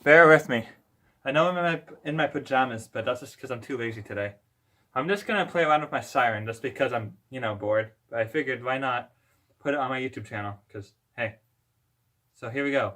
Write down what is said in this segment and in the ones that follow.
Bear with me. I know I'm in my pajamas, but that's just because I'm too lazy today. I'm just gonna play around with my siren just because I'm, bored. But I figured why not put it on my YouTube channel? Because hey. So here we go.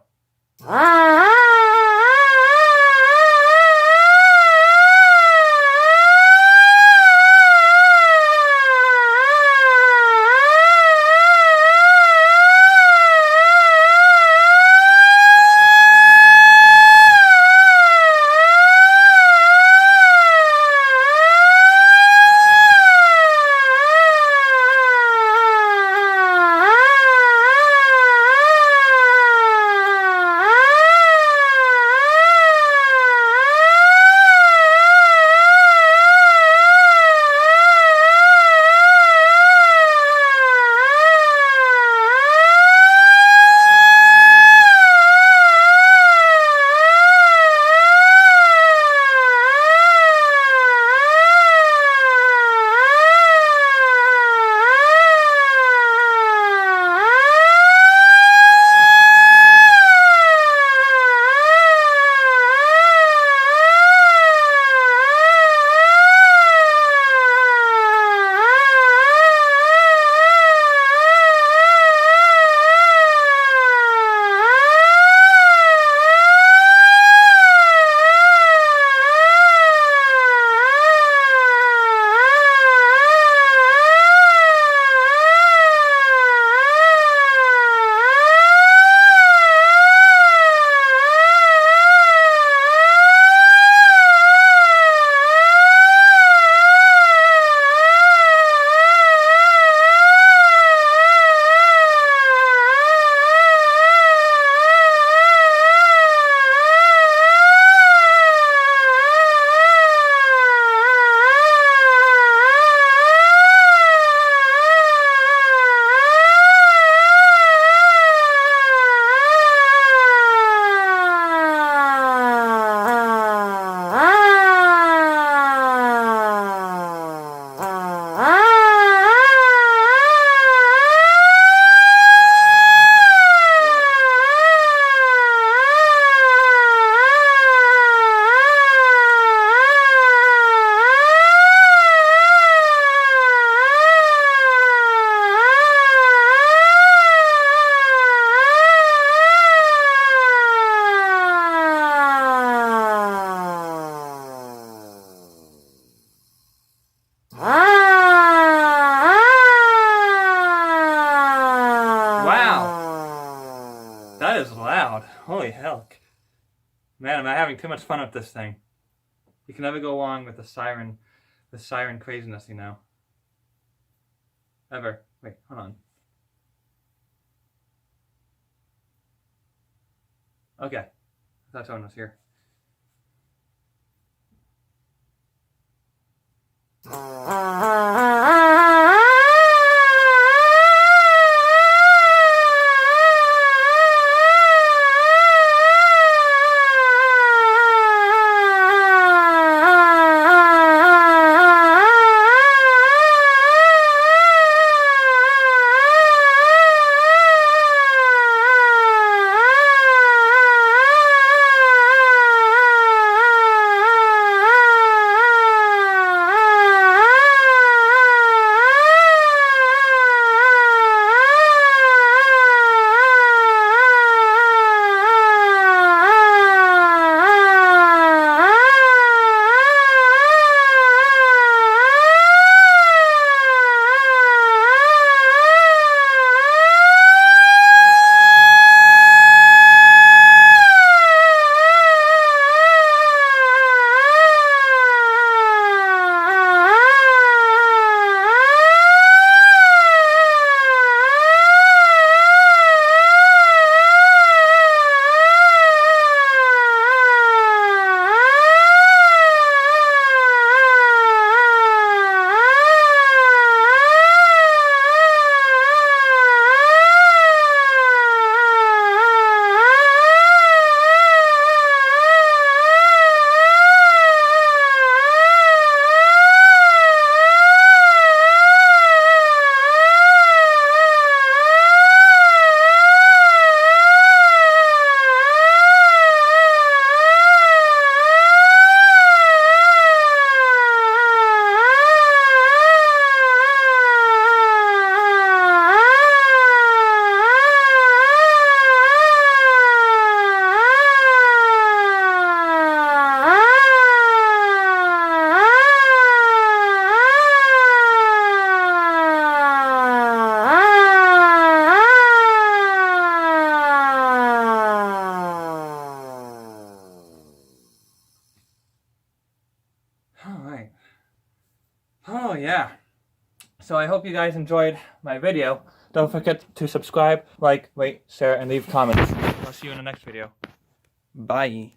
Wow! That is loud. Holy heck. Man, am I having too much fun with this thing. You can never go wrong with the siren craziness, Ever. Wait, hold on. Okay. I thought someone was here. Alright. Oh, yeah. So I hope you guys enjoyed my video. Don't forget to subscribe, like, rate, share, and leave comments. I'll see you in the next video. Bye.